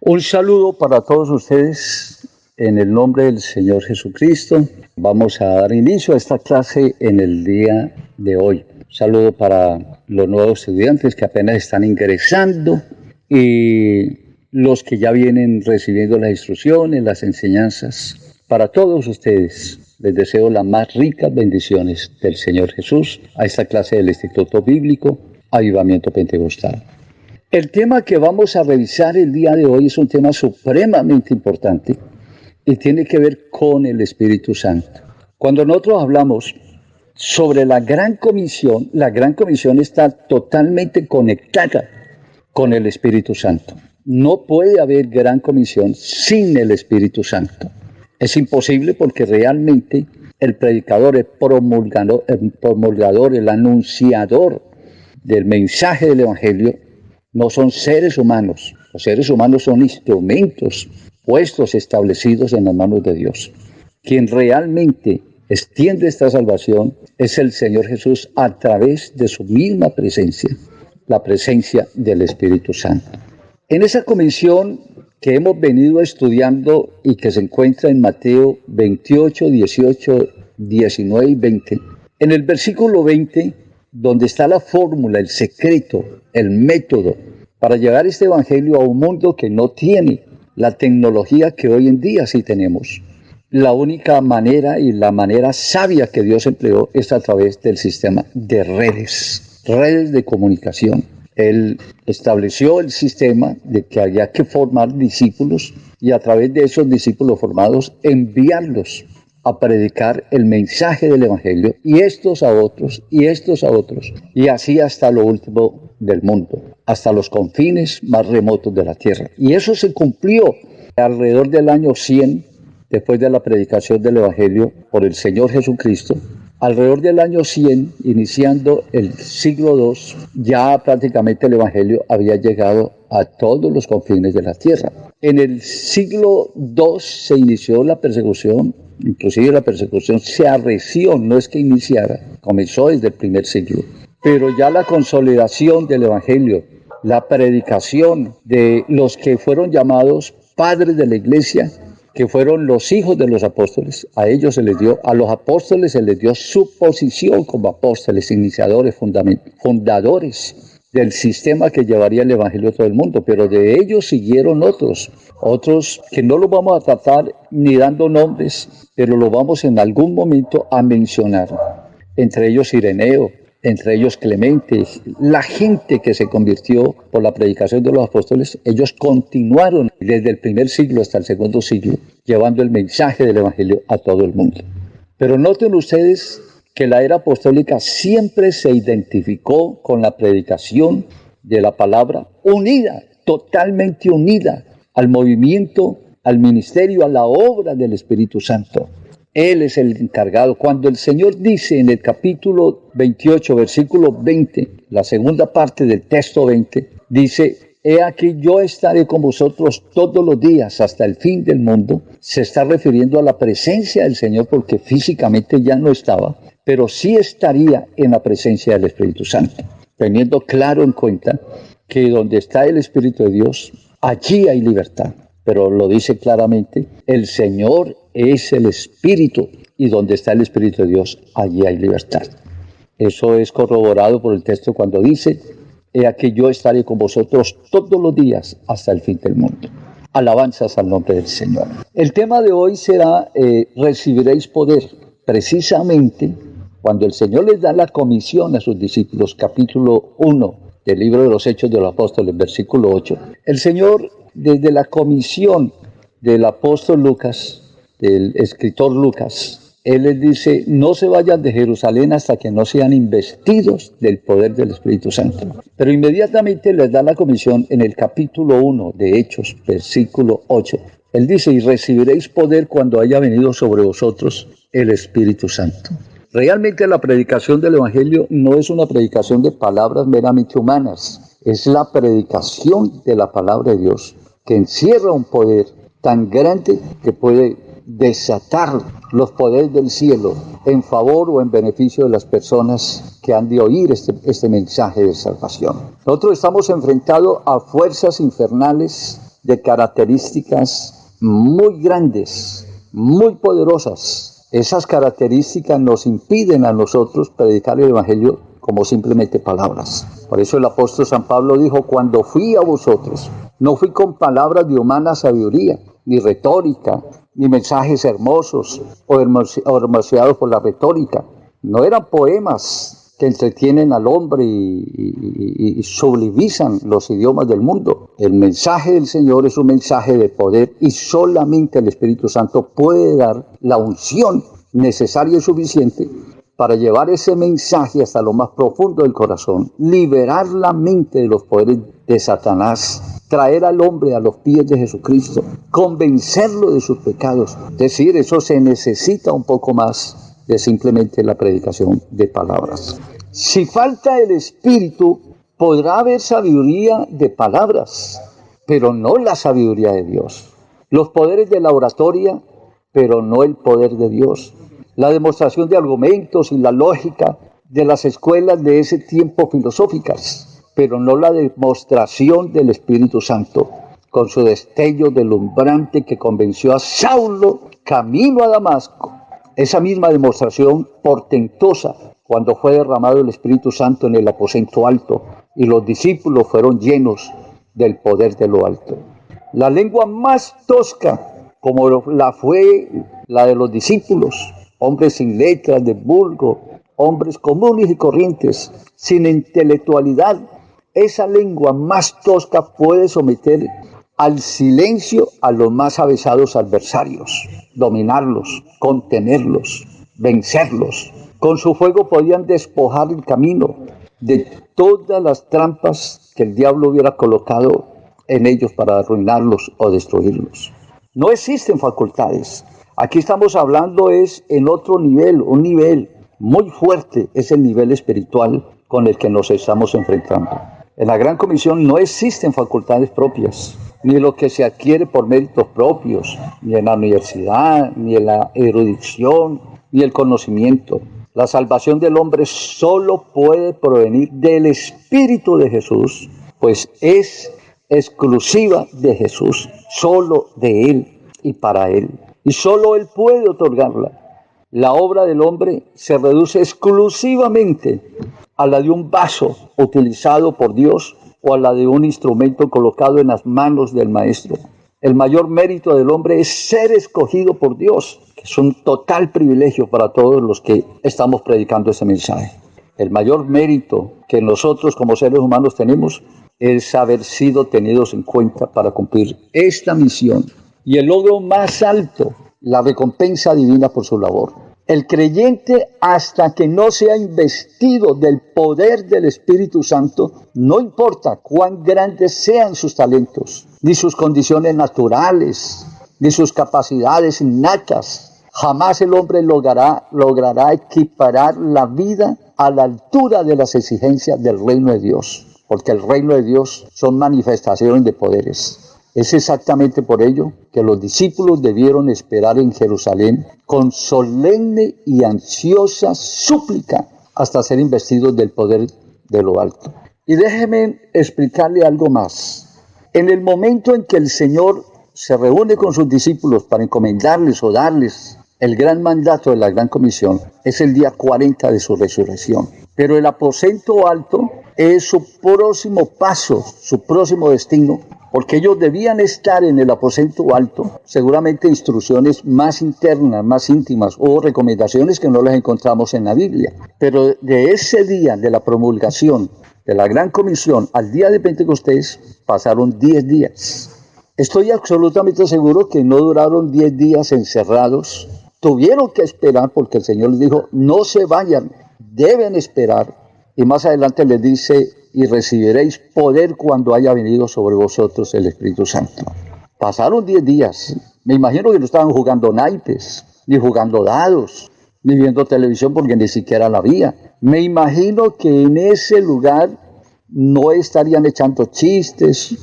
Un saludo para todos ustedes en el nombre del Señor Jesucristo. Vamos a dar inicio a esta clase en el día de hoy. Un saludo para los nuevos estudiantes que apenas están ingresando y los que ya vienen recibiendo las instrucciones, las enseñanzas. Para todos ustedes les deseo las más ricas bendiciones del Señor Jesús a esta clase del Instituto Bíblico Avivamiento Pentecostal. El tema que vamos a revisar el día de hoy es un tema supremamente importante y tiene que ver con el Espíritu Santo. Cuando nosotros hablamos sobre la Gran Comisión está totalmente conectada con el Espíritu Santo. No puede haber Gran Comisión sin el Espíritu Santo. Es imposible porque realmente el predicador, el promulgador, el anunciador del mensaje del Evangelio no son seres humanos. Los seres humanos son instrumentos puestos, establecidos en las manos de Dios. Quien realmente extiende esta salvación es el Señor Jesús a través de su misma presencia, la presencia del Espíritu Santo. En esa comisión que hemos venido estudiando y que se encuentra en Mateo 28, 18, 19 y 20, en el versículo 20, donde está la fórmula, el secreto, el método para llevar este evangelio a un mundo que no tiene la tecnología que hoy en día sí tenemos. La única manera y la manera sabia que Dios empleó es a través del sistema de redes de comunicación. Él estableció el sistema de que había que formar discípulos y a través de esos discípulos formados enviarlos a predicar el mensaje del Evangelio y estos a otros y estos a otros y así hasta lo último del mundo, hasta los confines más remotos de la tierra. Y eso se cumplió alrededor del año 100 después de la predicación del Evangelio por el Señor Jesucristo. Alrededor del año 100, iniciando el siglo II, ya prácticamente el Evangelio había llegado a todos los confines de la tierra. En el siglo II se inició la persecución, inclusive la persecución se arreció, no es que iniciara, comenzó desde el primer siglo. Pero ya la consolidación del Evangelio, la predicación de los que fueron llamados padres de la iglesia, que fueron los hijos de los apóstoles, a ellos se les dio, a los apóstoles se les dio su posición como apóstoles, iniciadores, fundadores del sistema que llevaría el Evangelio a todo el mundo, pero de ellos siguieron otros que no los vamos a tratar ni dando nombres, pero los vamos en algún momento a mencionar, entre ellos Ireneo, entre ellos Clemente, la gente que se convirtió por la predicación de los apóstoles, ellos continuaron desde el primer siglo hasta el segundo siglo, llevando el mensaje del Evangelio a todo el mundo. Pero noten ustedes que la era apostólica siempre se identificó con la predicación de la palabra unida, totalmente unida al movimiento, al ministerio, a la obra del Espíritu Santo. Él es el encargado. Cuando el Señor dice en el capítulo 28, versículo 20, la segunda parte del texto 20, dice, he aquí yo estaré con vosotros todos los días hasta el fin del mundo. Se está refiriendo a la presencia del Señor porque físicamente ya no estaba, pero sí estaría en la presencia del Espíritu Santo, teniendo claro en cuenta que donde está el Espíritu de Dios, allí hay libertad. Pero lo dice claramente, el Señor es el Espíritu y donde está el Espíritu de Dios, allí hay libertad. Eso es corroborado por el texto cuando dice, he aquí yo estaré con vosotros todos los días hasta el fin del mundo. Alabanzas al nombre del Señor. El tema de hoy será, recibiréis poder. Precisamente cuando el Señor les da la comisión a sus discípulos, capítulo 1 del libro de los Hechos de los Apóstoles, versículo 8, el Señor, desde la comisión del apóstol Lucas, del escritor Lucas, él les dice, no se vayan de Jerusalén hasta que no sean investidos del poder del Espíritu Santo. Pero inmediatamente les da la comisión en el capítulo 1 de Hechos, versículo 8. Él dice, y recibiréis poder cuando haya venido sobre vosotros el Espíritu Santo. Realmente la predicación del Evangelio no es una predicación de palabras meramente humanas, es la predicación de la palabra de Dios, que encierra un poder tan grande que puede desatar los poderes del cielo en favor o en beneficio de las personas que han de oír este mensaje de salvación. Nosotros estamos enfrentados a fuerzas infernales de características muy grandes, muy poderosas. Esas características nos impiden a nosotros predicar el Evangelio como simplemente palabras. Por eso el apóstol San Pablo dijo, cuando fui a vosotros, no fui con palabras de humana sabiduría, ni retórica, ni mensajes hermosos o hermoseados por la retórica. No eran poemas que entretienen al hombre y sublimizan los idiomas del mundo. El mensaje del Señor es un mensaje de poder y solamente el Espíritu Santo puede dar la unción necesaria y suficiente para llevar ese mensaje hasta lo más profundo del corazón, liberar la mente de los poderes de Satanás, traer al hombre a los pies de Jesucristo, convencerlo de sus pecados. Es decir, eso se necesita un poco más de simplemente la predicación de palabras. Si falta el Espíritu, podrá haber sabiduría de palabras, pero no la sabiduría de Dios. Los poderes de la oratoria, pero no el poder de Dios. La demostración de argumentos y la lógica de las escuelas de ese tiempo filosóficas, pero no la demostración del Espíritu Santo, con su destello deslumbrante que convenció a Saulo camino a Damasco. Esa misma demostración portentosa cuando fue derramado el Espíritu Santo en el aposento alto y los discípulos fueron llenos del poder de lo alto. La lengua más tosca, como la fue la de los discípulos, hombres sin letras, de vulgo, hombres comunes y corrientes, sin intelectualidad, esa lengua más tosca puede someter al silencio a los más avesados adversarios, dominarlos, contenerlos, vencerlos. Con su fuego podían despojar el camino de todas las trampas que el diablo hubiera colocado en ellos para arruinarlos o destruirlos. No existen facultades. Aquí estamos hablando es en otro nivel, un nivel muy fuerte, es el nivel espiritual con el que nos estamos enfrentando. En la Gran Comisión no existen facultades propias, ni lo que se adquiere por méritos propios, ni en la universidad, ni en la erudición, ni el conocimiento. La salvación del hombre solo puede provenir del Espíritu de Jesús, pues es exclusiva de Jesús, solo de Él y para Él. Y solo Él puede otorgarla. La obra del hombre se reduce exclusivamente a la de un vaso utilizado por Dios o a la de un instrumento colocado en las manos del maestro. El mayor mérito del hombre es ser escogido por Dios, que es un total privilegio para todos los que estamos predicando ese mensaje. El mayor mérito que nosotros como seres humanos tenemos es haber sido tenidos en cuenta para cumplir esta misión. Y el logro más alto, la recompensa divina por su labor. El creyente, hasta que no sea investido del poder del Espíritu Santo, no importa cuán grandes sean sus talentos, ni sus condiciones naturales, ni sus capacidades innatas, jamás el hombre logrará equiparar la vida a la altura de las exigencias del reino de Dios, porque el reino de Dios son manifestaciones de poderes. Es exactamente por ello que los discípulos debieron esperar en Jerusalén con solemne y ansiosa súplica hasta ser investidos del poder de lo alto. Y déjeme explicarle algo más. En el momento en que el Señor se reúne con sus discípulos para encomendarles o darles el gran mandato de la Gran Comisión, es el día 40 de su resurrección. Pero el aposento alto es su próximo paso, su próximo destino, porque ellos debían estar en el aposento alto, seguramente instrucciones más internas, más íntimas, o recomendaciones que no las encontramos en la Biblia. Pero de ese día de la promulgación de la Gran Comisión al día de Pentecostés, pasaron 10 días. Estoy absolutamente seguro que no duraron 10 días encerrados. Tuvieron que esperar porque el Señor les dijo, no se vayan, deben esperar. Y más adelante les dice, y recibiréis poder cuando haya venido sobre vosotros el Espíritu Santo. Pasaron 10 días. Me imagino que no estaban jugando naipes, ni jugando dados, ni viendo televisión porque ni siquiera la había. Me imagino que en ese lugar no estarían echando chistes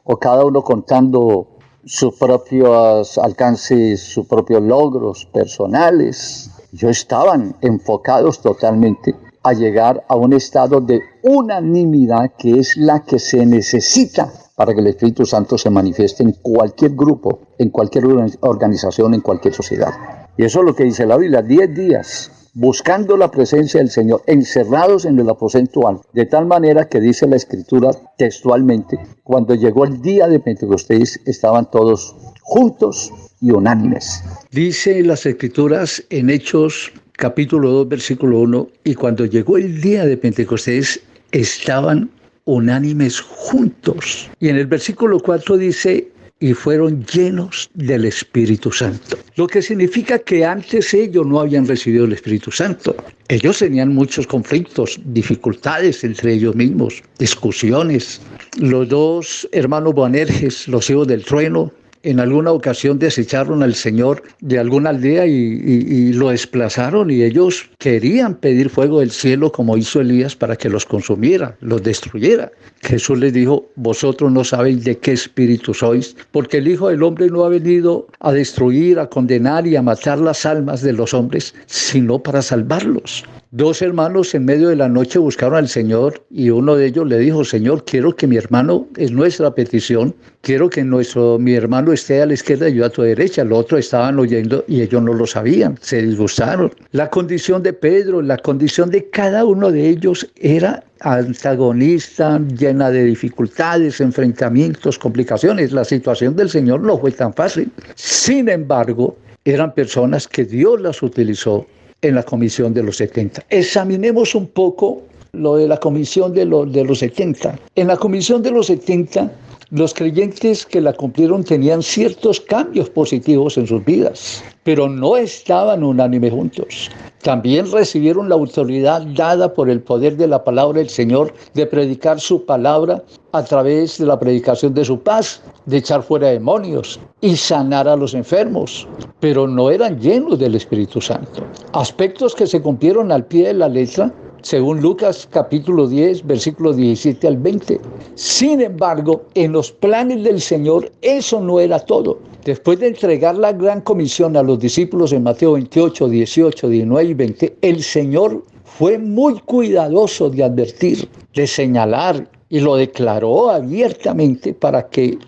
o cada uno contando sus propios alcances, sus propios logros personales. Ellos estaban enfocados totalmente a llegar a un estado de unanimidad que es la que se necesita para que el Espíritu Santo se manifieste en cualquier grupo, en cualquier organización, en cualquier sociedad. Y eso es lo que dice la Biblia, 10 días buscando la presencia del Señor, encerrados en el aposento alto, de tal manera que dice la Escritura textualmente, cuando llegó el día de Pentecostés, estaban todos juntos y unánimes. Dice las Escrituras en Hechos capítulo 2, versículo 1, y cuando llegó el día de Pentecostés, estaban unánimes juntos. Y en el versículo 4 dice, y fueron llenos del Espíritu Santo. Lo que significa que antes ellos no habían recibido el Espíritu Santo. Ellos tenían muchos conflictos, dificultades entre ellos mismos, discusiones. Los dos hermanos Boanerges, los hijos del trueno, en alguna ocasión desecharon al Señor de alguna aldea y lo desplazaron, y ellos querían pedir fuego del cielo como hizo Elías para que los consumiera, los destruyera. Jesús les dijo, vosotros no sabéis de qué espíritu sois, porque el Hijo del Hombre no ha venido a destruir, a condenar y a matar las almas de los hombres, sino para salvarlos. Dos hermanos en medio de la noche buscaron al Señor y uno de ellos le dijo, Señor, quiero que mi hermano, es nuestra petición, quiero que mi hermano esté a la izquierda y yo a tu derecha. Los otros estaban oyendo y ellos no lo sabían, se disgustaron. La condición de Pedro, la condición de cada uno de ellos era antagonista, llena de dificultades, enfrentamientos, complicaciones. La situación del Señor no fue tan fácil. Sin embargo, eran personas que Dios las utilizó en la comisión de los 70. Examinemos un poco lo de la comisión de los 70. En la comisión de los 70, los creyentes que la cumplieron tenían ciertos cambios positivos en sus vidas, pero no estaban unánimes juntos. También recibieron la autoridad dada por el poder de la palabra del Señor de predicar su palabra a través de la predicación de su paz, de echar fuera demonios y sanar a los enfermos, pero no eran llenos del Espíritu Santo. Aspectos que se cumplieron al pie de la letra, según Lucas capítulo 10, versículos 17 al 20. Sin embargo, en los planes del Señor, eso no era todo. Después de entregar la gran comisión a los discípulos en Mateo 28, 18, 19 y 20, el Señor fue muy cuidadoso de advertir, de señalar, y lo declaró abiertamente para que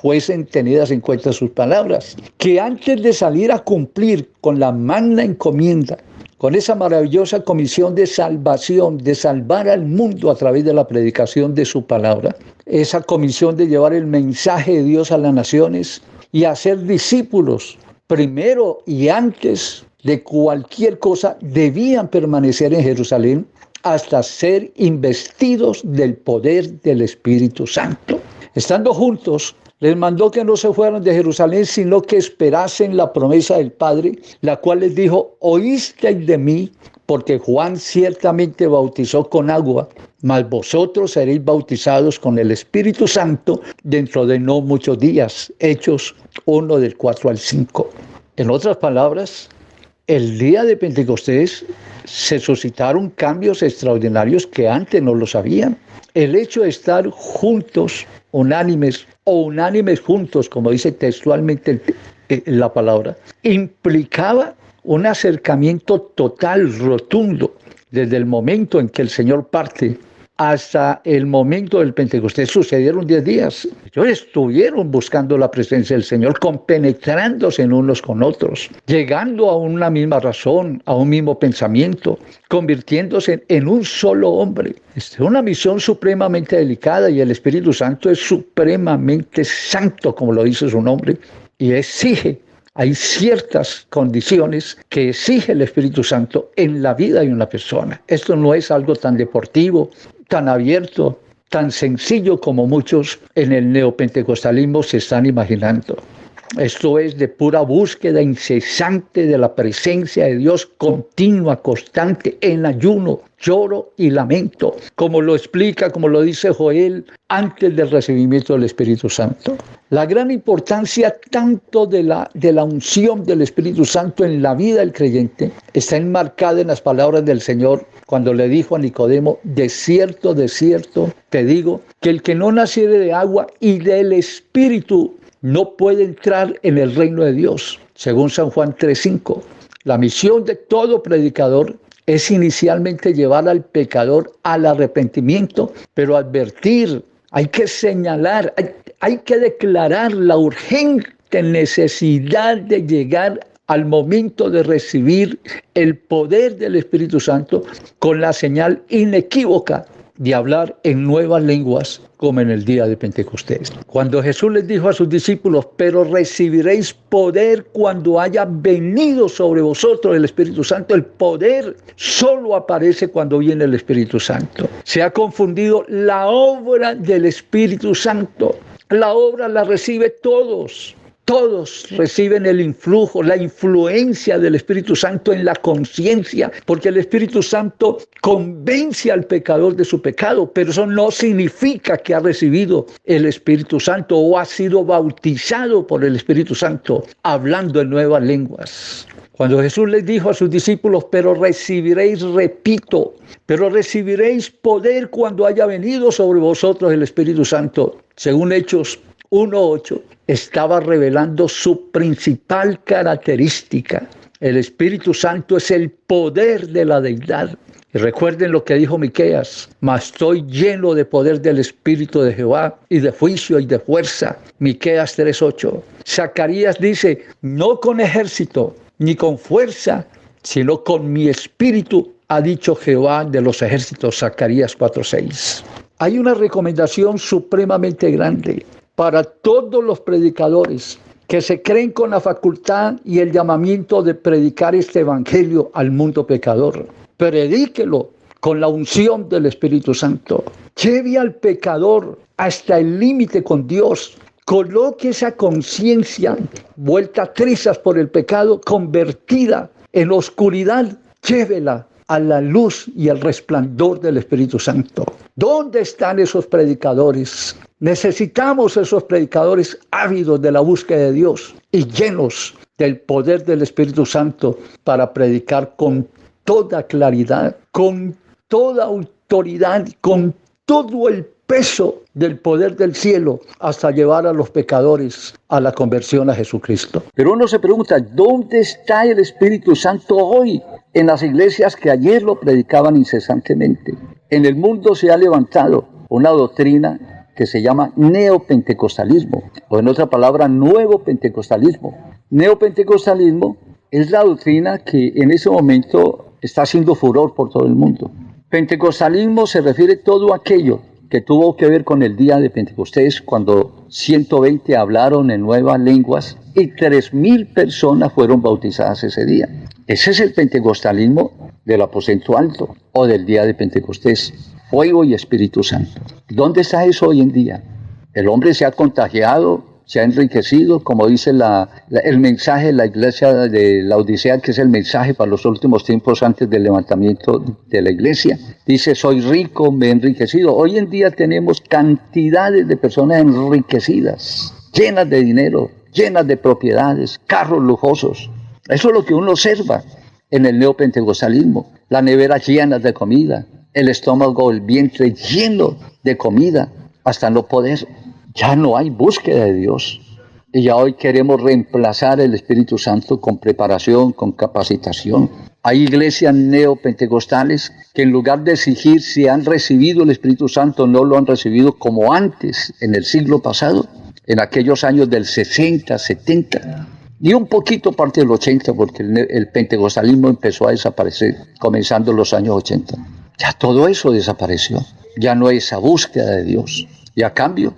fuesen tenidas en cuenta sus palabras, que antes de salir a cumplir con la magna encomienda, con esa maravillosa comisión de salvación, de salvar al mundo a través de la predicación de su palabra, esa comisión de llevar el mensaje de Dios a las naciones y hacer discípulos, primero y antes de cualquier cosa, debían permanecer en Jerusalén hasta ser investidos del poder del Espíritu Santo. Estando juntos, les mandó que no se fueran de Jerusalén, sino que esperasen la promesa del Padre, la cual les dijo, oísteis de mí, porque Juan ciertamente bautizó con agua, mas vosotros seréis bautizados con el Espíritu Santo dentro de no muchos días. Hechos 1, del 4 al 5. En otras palabras, el día de Pentecostés se suscitaron cambios extraordinarios que antes no lo sabían. El hecho de estar juntos, unánimes o unánimes juntos, como dice textualmente la palabra, implicaba un acercamiento total, rotundo, desde el momento en que el Señor parte hasta el momento del Pentecostés. Sucedieron 10 días. Ellos estuvieron buscando la presencia del Señor, compenetrándose en unos con otros, llegando a una misma razón, a un mismo pensamiento, convirtiéndose en un solo hombre. Es una misión supremamente delicada y el Espíritu Santo es supremamente santo, como lo dice su nombre, y hay ciertas condiciones que exige el Espíritu Santo en la vida de una persona. Esto no es algo tan deportivo, tan abierto, tan sencillo como muchos en el neopentecostalismo se están imaginando. Esto es de pura búsqueda incesante de la presencia de Dios, continua, constante, en ayuno, lloro y lamento, como lo explica, como lo dice Joel, antes del recibimiento del Espíritu Santo. La gran importancia tanto de la unción del Espíritu Santo en la vida del creyente está enmarcada en las palabras del Señor cuando le dijo a Nicodemo, de cierto, te digo, que el que no naciere de agua y del Espíritu no puede entrar en el reino de Dios, según San Juan 3:5. La misión de todo predicador es inicialmente llevar al pecador al arrepentimiento, pero advertir, hay que señalar, hay que declarar la urgente necesidad de llegar al momento de recibir el poder del Espíritu Santo con la señal inequívoca de hablar en nuevas lenguas como en el día de Pentecostés. Cuando Jesús les dijo a sus discípulos, pero recibiréis poder cuando haya venido sobre vosotros el Espíritu Santo. El poder solo aparece cuando viene el Espíritu Santo. Se ha confundido la obra del Espíritu Santo. La obra la recibe todos. Todos reciben el influjo, la influencia del Espíritu Santo en la conciencia, porque el Espíritu Santo convence al pecador de su pecado, pero eso no significa que ha recibido el Espíritu Santo o ha sido bautizado por el Espíritu Santo, hablando en nuevas lenguas. Cuando Jesús les dijo a sus discípulos, pero recibiréis, repito, pero recibiréis poder cuando haya venido sobre vosotros el Espíritu Santo, según Hechos 1:8, estaba revelando su principal característica. El Espíritu Santo es el poder de la deidad. Y recuerden lo que dijo Miqueas, mas estoy lleno de poder del Espíritu de Jehová y de juicio y de fuerza. Miqueas 3:8. Zacarías dice, no con ejército ni con fuerza, sino con mi espíritu, ha dicho Jehová de los ejércitos. Zacarías 4:6. Hay una recomendación supremamente grande para todos los predicadores que se creen con la facultad y el llamamiento de predicar este evangelio al mundo pecador. Predíquelo con la unción del Espíritu Santo. Lleve al pecador hasta el límite con Dios. Coloque esa conciencia vuelta a trizas por el pecado, convertida en oscuridad. Llévela a la luz y al resplandor del Espíritu Santo. ¿Dónde están esos predicadores? Necesitamos esos predicadores ávidos de la búsqueda de Dios y llenos del poder del Espíritu Santo para predicar con toda claridad, con toda autoridad, con todo el peso del poder del cielo hasta llevar a los pecadores a la conversión a Jesucristo. Pero uno se pregunta, ¿dónde está el Espíritu Santo hoy? En las iglesias que ayer lo predicaban incesantemente. En el mundo se ha levantado una doctrina que se llama neopentecostalismo, o en otra palabra, nuevo pentecostalismo. Neopentecostalismo es la doctrina que en ese momento está haciendo furor por todo el mundo. Pentecostalismo se refiere a todo aquello que tuvo que ver con el día de Pentecostés, cuando 120 hablaron en nuevas lenguas y 3,000 personas fueron bautizadas ese día. Ese es el pentecostalismo del aposento alto o del día de Pentecostés. Fuego y Espíritu Santo. ¿Dónde está eso hoy en día? El hombre se ha contagiado, se ha enriquecido, como dice el mensaje de la iglesia de la Odisea, que es el mensaje para los últimos tiempos antes del levantamiento de la iglesia. Dice, soy rico, me he enriquecido. Hoy en día tenemos cantidades de personas enriquecidas, llenas de dinero, llenas de propiedades, carros lujosos. Eso es lo que uno observa en el neopentecostalismo. Las neveras llenas de comida, el estómago, el vientre lleno de comida, hasta no poder. Ya no hay búsqueda de Dios. Y ya hoy queremos reemplazar el Espíritu Santo con preparación, con capacitación. Hay iglesias neopentecostales que en lugar de exigir si han recibido el Espíritu Santo, no lo han recibido como antes, en el siglo pasado, en aquellos años del 60, 70. Y un poquito parte del 80, porque el pentecostalismo empezó a desaparecer, comenzando los años 80. Ya todo eso desapareció. Ya no hay esa búsqueda de Dios. Y a cambio,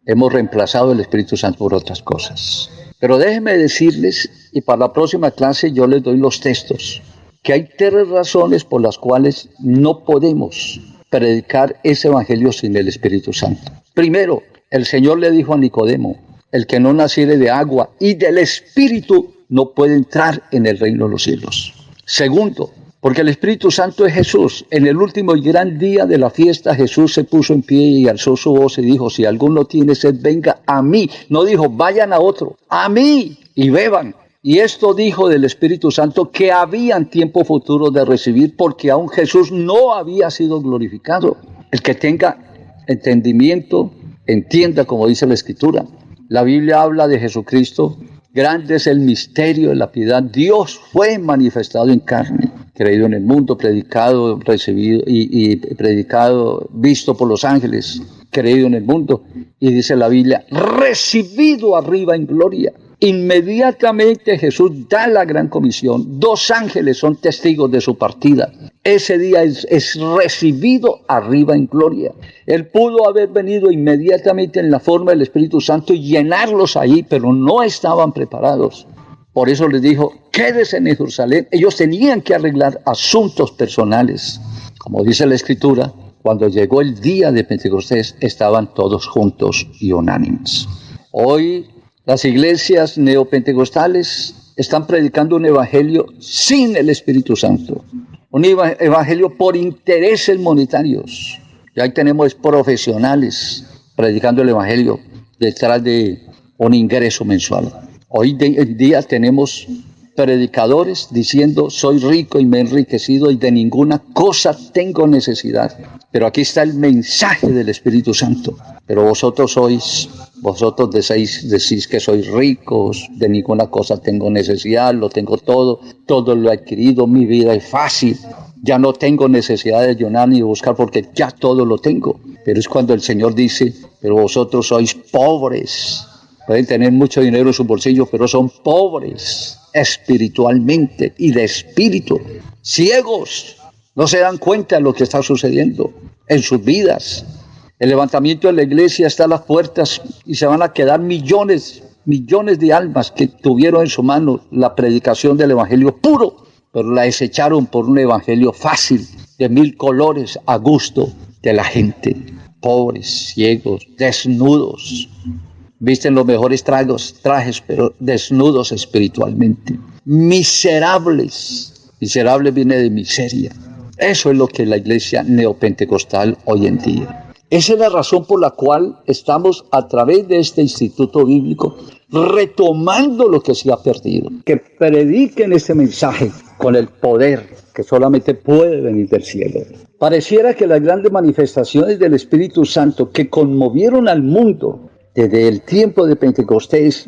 hemos reemplazado el Espíritu Santo por otras cosas. Pero déjenme decirles, y para la próxima clase yo les doy los textos, que hay 3 razones por las cuales no podemos predicar ese evangelio sin el Espíritu Santo. Primero, el Señor le dijo a Nicodemo, el que no naciere de agua y del Espíritu no puede entrar en el reino de los cielos. Segundo, porque el Espíritu Santo es Jesús. En el último y gran día de la fiesta, Jesús se puso en pie y alzó su voz y dijo, si alguno tiene sed, venga a mí. No dijo, vayan a otro, a mí y beban. Y esto dijo del Espíritu Santo que habían tiempo futuro de recibir, porque aún Jesús no había sido glorificado. El que tenga entendimiento, entienda como dice la Escritura. La Biblia habla de Jesucristo. Grande es el misterio de la piedad. Dios fue manifestado en carne, creído en el mundo, predicado, recibido y predicado, visto por los ángeles, creído en el mundo. Y dice la Biblia, recibido arriba en gloria. Inmediatamente Jesús da la gran comisión. 2 ángeles son testigos de su partida. Ese día es recibido arriba en gloria. Él pudo haber venido inmediatamente en la forma del Espíritu Santo y llenarlos ahí, pero no estaban preparados. Por eso les dijo, quédense en Jerusalén. Ellos tenían que arreglar asuntos personales. Como dice la Escritura, cuando llegó el día de Pentecostés, estaban todos juntos y unánimes. Hoy las iglesias neopentecostales están predicando un evangelio sin el Espíritu Santo. Un evangelio por intereses monetarios. Y ahí tenemos profesionales predicando el evangelio detrás de un ingreso mensual. Hoy en día tenemos predicadores diciendo, soy rico y me he enriquecido y de ninguna cosa tengo necesidad. Pero aquí está el mensaje del Espíritu Santo. Pero vosotros decís que sois ricos, de ninguna cosa tengo necesidad, lo tengo todo lo he adquirido, mi vida es fácil. Ya no tengo necesidad de ayunar ni de buscar porque ya todo lo tengo. Pero es cuando el Señor dice, pero vosotros sois pobres. Pueden tener mucho dinero en sus bolsillos, pero son pobres espiritualmente y de espíritu. Ciegos, no se dan cuenta de lo que está sucediendo en sus vidas. El levantamiento de la iglesia está a las puertas y se van a quedar millones de almas que tuvieron en su mano la predicación del evangelio puro, pero la desecharon por un evangelio fácil, de 1000 colores, a gusto de la gente. Pobres, ciegos, desnudos. Visten los mejores trajes, pero desnudos espiritualmente. Miserables. Miserable viene de miseria. Eso es lo que es la iglesia neopentecostal hoy en día. Esa es la razón por la cual estamos a través de este instituto bíblico retomando lo que se ha perdido. Que prediquen este mensaje con el poder que solamente puede venir del cielo. Pareciera que las grandes manifestaciones del Espíritu Santo que conmovieron al mundo desde el tiempo de Pentecostés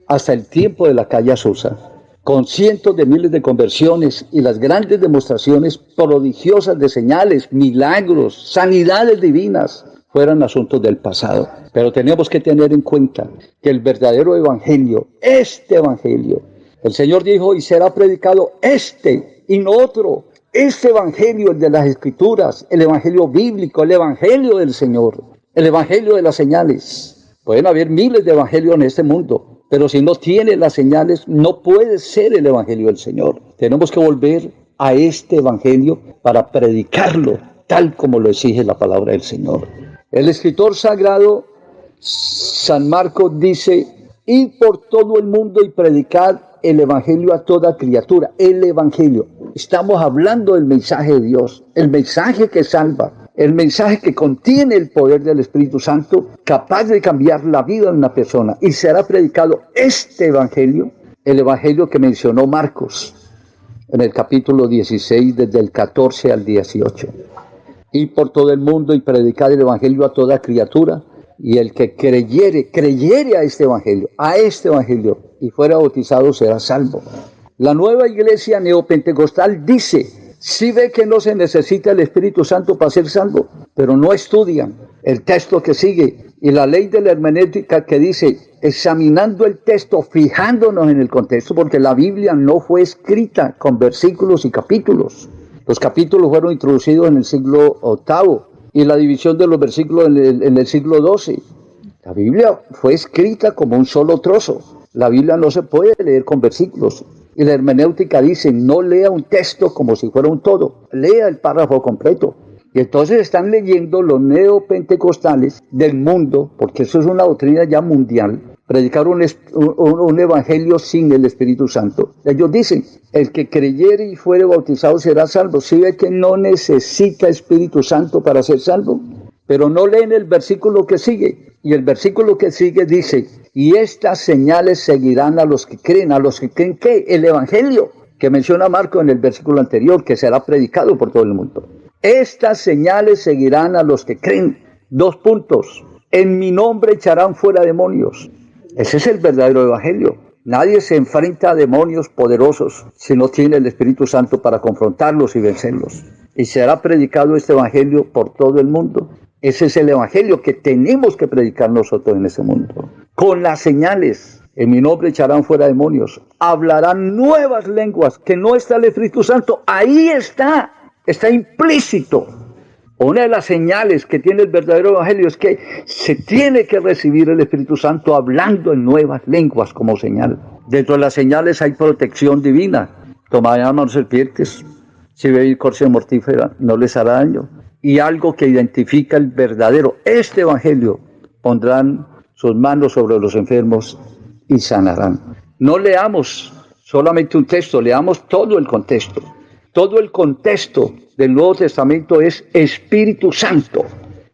hasta el tiempo de la calle Azusa, con cientos de miles de conversiones y las grandes demostraciones prodigiosas de señales, milagros, sanidades divinas, fueran asuntos del pasado. Pero tenemos que tener en cuenta que el verdadero evangelio, este evangelio, el Señor dijo, y será predicado este y no otro. Este evangelio, el de las Escrituras, el evangelio bíblico, el evangelio del Señor, el evangelio de las señales. Pueden haber miles de evangelios en este mundo, pero si no tiene las señales, no puede ser el evangelio del Señor. Tenemos que volver a este evangelio para predicarlo, tal como lo exige la palabra del Señor. El escritor sagrado, San Marcos, dice, id por todo el mundo y predicad el evangelio a toda criatura. El evangelio. Estamos hablando del mensaje de Dios, el mensaje que salva. El mensaje que contiene el poder del Espíritu Santo, capaz de cambiar la vida de una persona. Y será predicado este evangelio, el evangelio que mencionó Marcos, en el capítulo 16, desde el 14 al 18. Y por todo el mundo y predicar el evangelio a toda criatura. Y el que creyere a este evangelio, y fuera bautizado, será salvo. La nueva iglesia neopentecostal dice, sí ve que no se necesita el Espíritu Santo para ser salvo, pero no estudian el texto que sigue y la ley de la hermenéutica que dice, examinando el texto, fijándonos en el contexto, porque la Biblia no fue escrita con versículos y capítulos. Los capítulos fueron introducidos en el siglo VIII y la división de los versículos en el siglo XII. La Biblia fue escrita como un solo trozo. La Biblia no se puede leer con versículos. Y la hermenéutica dice, no lea un texto como si fuera un todo, lea el párrafo completo. Y entonces están leyendo los neopentecostales del mundo, porque eso es una doctrina ya mundial, predicar un evangelio sin el Espíritu Santo. Ellos dicen, el que creyere y fuere bautizado será salvo. ¿Sí ve que no necesita Espíritu Santo para ser salvo? Pero no leen el versículo que sigue. Y el versículo que sigue dice, y estas señales seguirán a los que creen. ¿A los que creen qué? El evangelio que menciona Marco en el versículo anterior, que será predicado por todo el mundo. Estas señales seguirán a los que creen. 2 puntos. En mi nombre echarán fuera demonios. Ese es el verdadero evangelio. Nadie se enfrenta a demonios poderosos si no tiene el Espíritu Santo para confrontarlos y vencerlos. Y será predicado este evangelio por todo el mundo. Ese es el evangelio que tenemos que predicar nosotros en este mundo. Con las señales, en mi nombre echarán fuera demonios, hablarán nuevas lenguas, que no está el Espíritu Santo, ahí está implícito. Una de las señales que tiene el verdadero evangelio es que se tiene que recibir el Espíritu Santo hablando en nuevas lenguas como señal. Dentro de las señales hay protección divina. Tomarán serpientes, si beben corcia mortífera, no les hará daño. Y algo que identifica el verdadero, este evangelio, pondrán sus manos sobre los enfermos y sanarán. No leamos solamente un texto, leamos todo el contexto. Todo el contexto del Nuevo Testamento es Espíritu Santo.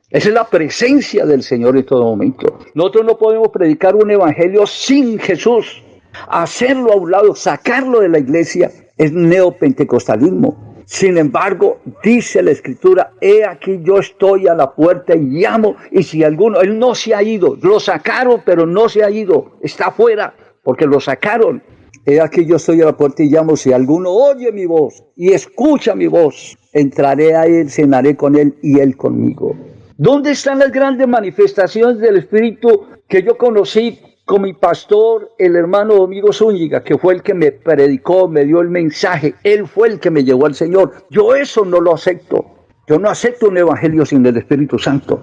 Esa es la presencia del Señor en todo momento. Nosotros no podemos predicar un evangelio sin Jesús. Hacerlo a un lado, sacarlo de la iglesia, es neopentecostalismo. Sin embargo, dice la Escritura, he aquí yo estoy a la puerta y llamo, y si alguno, él no se ha ido, lo sacaron, pero no se ha ido, está afuera, porque lo sacaron. He aquí yo estoy a la puerta y llamo, si alguno oye mi voz y escucha mi voz, entraré a él, cenaré con él y él conmigo. ¿Dónde están las grandes manifestaciones del Espíritu que yo conocí con mi pastor, el hermano Domingo Zúñiga, que fue el que me predicó, me dio el mensaje? Él fue el que me llevó al Señor. Yo eso no lo acepto. Yo no acepto un evangelio sin el Espíritu Santo.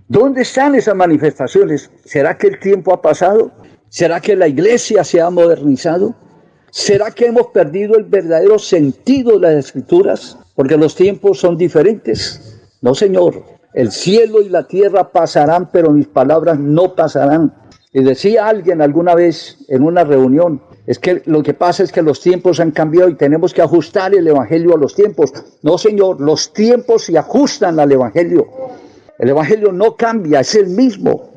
¿Dónde están esas manifestaciones? ¿Será que el tiempo ha pasado? ¿Será que la iglesia se ha modernizado? ¿Será que hemos perdido el verdadero sentido de las Escrituras? Porque los tiempos son diferentes. No, Señor. El cielo y la tierra pasarán, pero mis palabras no pasarán. Y decía alguien alguna vez en una reunión, es que lo que pasa es que los tiempos han cambiado y tenemos que ajustar el evangelio a los tiempos. No, Señor, los tiempos se ajustan al evangelio. El evangelio no cambia, es el mismo.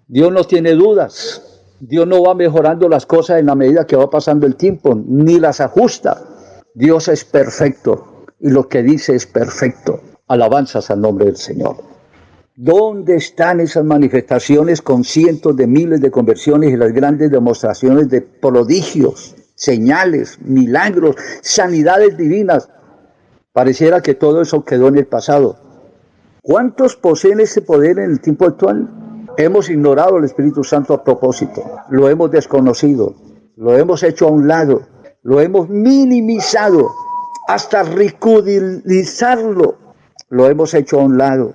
Dios no tiene dudas. Dios no va mejorando las cosas en la medida que va pasando el tiempo, ni las ajusta. Dios es perfecto y lo que dice es perfecto. Alabanzas al nombre del Señor. ¿Dónde están esas manifestaciones con cientos de miles de conversiones y las grandes demostraciones de prodigios, señales, milagros, sanidades divinas? Pareciera que todo eso quedó en el pasado. ¿Cuántos poseen ese poder en el tiempo actual? Hemos ignorado el Espíritu Santo a propósito, lo hemos desconocido, lo hemos hecho a un lado, lo hemos minimizado, hasta ridiculizarlo, lo hemos hecho a un lado,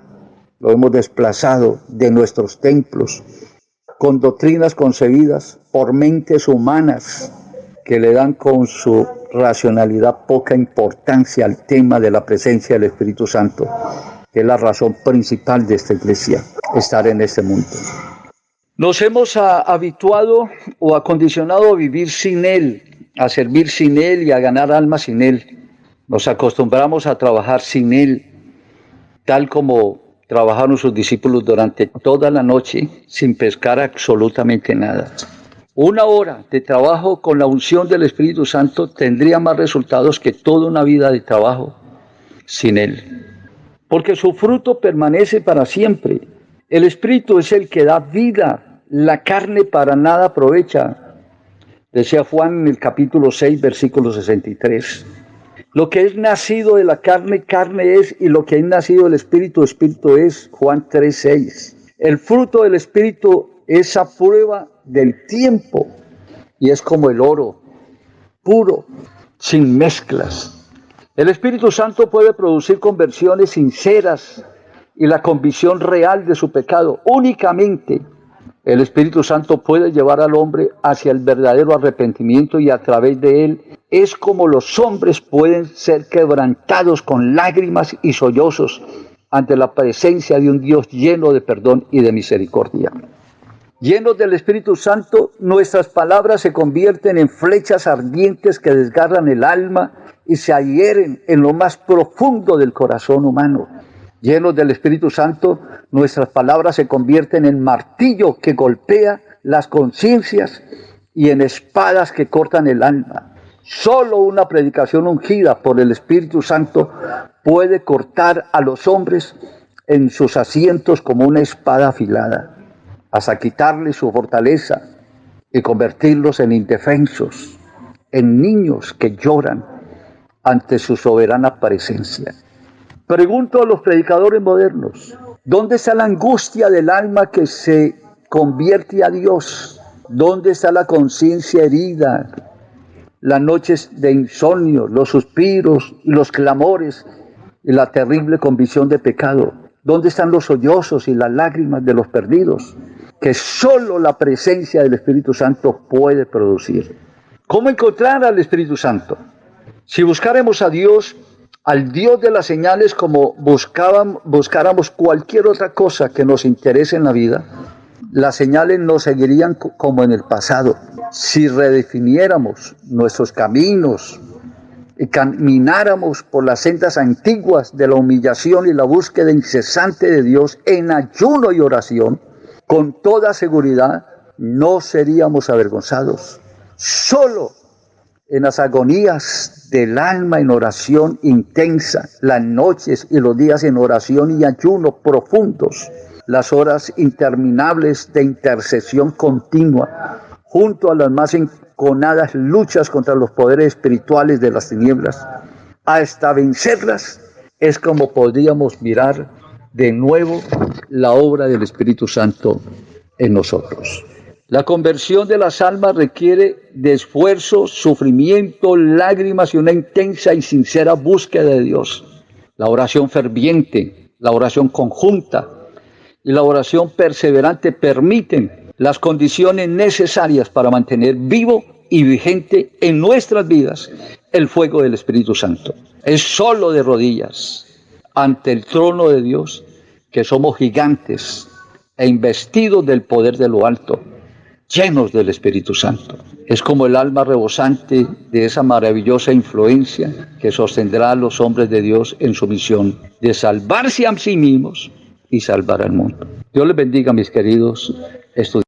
lo hemos desplazado de nuestros templos, con doctrinas concebidas por mentes humanas que le dan con su racionalidad poca importancia al tema de la presencia del Espíritu Santo, que es la razón principal de esta iglesia, estar en este mundo. Nos hemos habituado o acondicionado a vivir sin Él, a servir sin Él y a ganar almas sin Él. Nos acostumbramos a trabajar sin Él, tal como trabajaron sus discípulos durante toda la noche sin pescar absolutamente nada. 1 hora de trabajo con la unción del Espíritu Santo tendría más resultados que toda una vida de trabajo sin Él. Porque su fruto permanece para siempre. El Espíritu es el que da vida, la carne para nada aprovecha. Decía Juan en el capítulo 6, versículo 63. Lo que es nacido de la carne, carne es, y lo que es nacido del Espíritu, Espíritu es. Juan 3, 6. El fruto del Espíritu es a prueba del tiempo y es como el oro, puro, sin mezclas. El Espíritu Santo puede producir conversiones sinceras y la convicción real de su pecado. Únicamente el Espíritu Santo puede llevar al hombre hacia el verdadero arrepentimiento y a través de él es como los hombres pueden ser quebrantados con lágrimas y sollozos ante la presencia de un Dios lleno de perdón y de misericordia. Llenos del Espíritu Santo, nuestras palabras se convierten en flechas ardientes que desgarran el alma y se adhieren en lo más profundo del corazón humano. Llenos del Espíritu Santo, nuestras palabras se convierten en martillo que golpea las conciencias y en espadas que cortan el alma. Solo una predicación ungida por el Espíritu Santo puede cortar a los hombres en sus asientos como una espada afilada, hasta quitarles su fortaleza y convertirlos en indefensos, en niños que lloran ante su soberana presencia. Pregunto a los predicadores modernos, ¿Dónde está la angustia del alma que se convierte a Dios? ¿Dónde está la conciencia herida? Las noches de insomnio, los suspiros y los clamores y la terrible convicción de pecado. ¿Dónde están los sollozos y las lágrimas de los perdidos? Que solo la presencia del Espíritu Santo puede producir. ¿Cómo encontrar al Espíritu Santo? Si buscáramos a Dios, al Dios de las señales, como buscáramos cualquier otra cosa que nos interese en la vida, las señales nos seguirían como en el pasado. Si redefiniéramos nuestros caminos y camináramos por las sendas antiguas de la humillación y la búsqueda incesante de Dios en ayuno y oración, con toda seguridad no seríamos avergonzados. Solo en las agonías del alma en oración intensa, las noches y los días en oración y ayuno profundos, las horas interminables de intercesión continua, junto a las más enconadas luchas contra los poderes espirituales de las tinieblas, hasta vencerlas, es como podríamos mirar de nuevo la obra del Espíritu Santo en nosotros. La conversión de las almas requiere de esfuerzo, sufrimiento, lágrimas y una intensa y sincera búsqueda de Dios. La oración ferviente, la oración conjunta y la oración perseverante permiten las condiciones necesarias para mantener vivo y vigente en nuestras vidas el fuego del Espíritu Santo. Es solo de rodillas ante el trono de Dios que somos gigantes e investidos del poder de lo alto, llenos del Espíritu Santo. Es como el alma rebosante de esa maravillosa influencia que sostendrá a los hombres de Dios en su misión de salvarse a sí mismos y salvar al mundo. Dios les bendiga, mis queridos estudiantes.